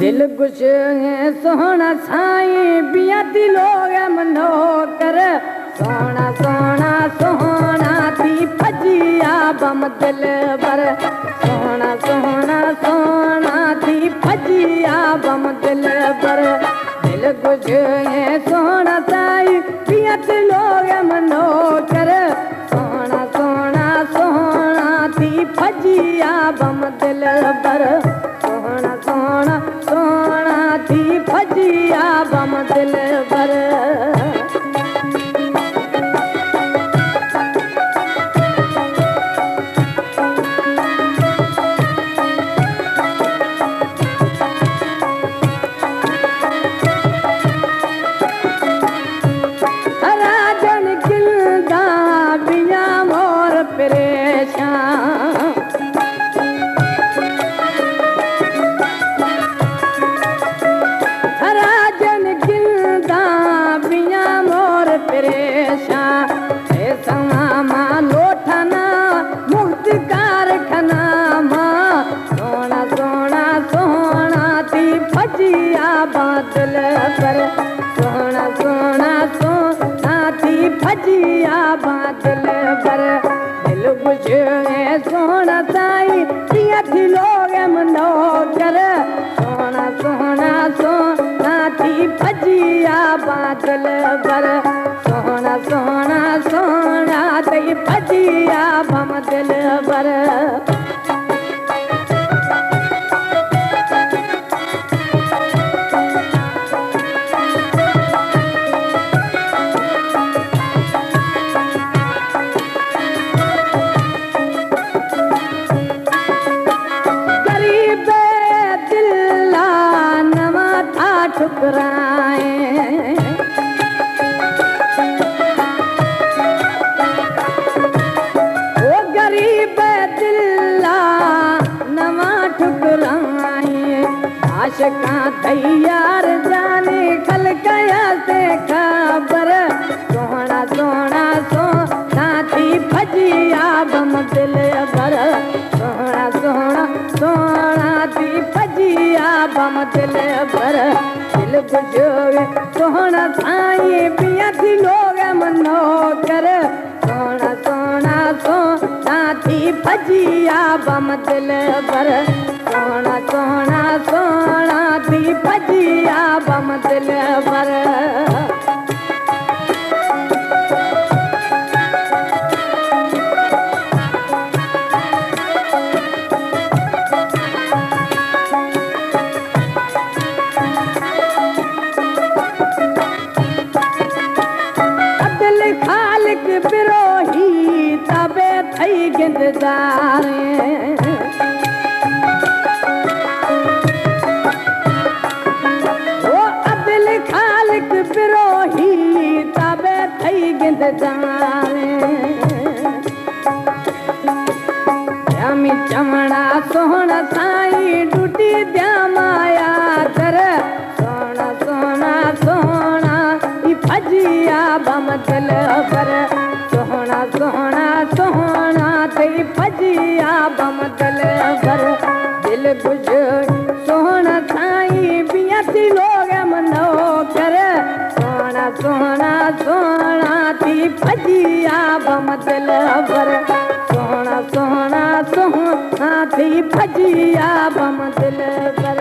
दिल कुछ है सोना साईं बिया दिलो मनो कर सोना सोना सोना थी फजिया बम दिल बर सोना सोना सोना थी फजिया बम दिल बर दिल कुछ है सोना साईं बिया दिलो मनो कर सोना सोना सोना थी फजिया बम दिल बर सोना सोना सोना थी फजिया बम दिल बर राजन किलदा बिया मोर परेशान राजन किलदा बिया मोर परेशान समा लोठना मुक्त कारखाना माँ सोना सोना सोना थी फजिया बादल पर सोना सोना सोना थी फजिया बादल पर दिल बुझे सोना साई पिया थी लोग मनो कर सोना सोना सोना थी फजिया बादल पर सोना सोना सोना थी फजिया बम दिल पर ठुकराए वो गरीब दिल्ला नवा ठुकराए आशिका तैयार जाने खल गया से खबर सोना सोना सोना थी फजिया बम दिल भर सोना सोना सोना थी फजिया बम दिल भर दिल बुझोगे सोना साईं पिया थी लोग मनो कर सोना सोना सोना थी फजिया बम दिल भर सोना सोना सोना थी फजिया बम दिल भर खालिक बिरोही तबे थई गिंददार ओ अब्दुल खालिक बिरोही तबे थई गिंददार जामी चमड़ा सोना साईं डूटी द्या माया कर सोना सोना सोना फजिया बम दिल पर सोना सोना सोना थी फजिया बम दिल पर दिल बुझ सोना साईं बिया थी लोग मनो कर सोना सोना सोना थी फजिया बम दिल पर सोना सोना सोना थी फजिया बम दिल पर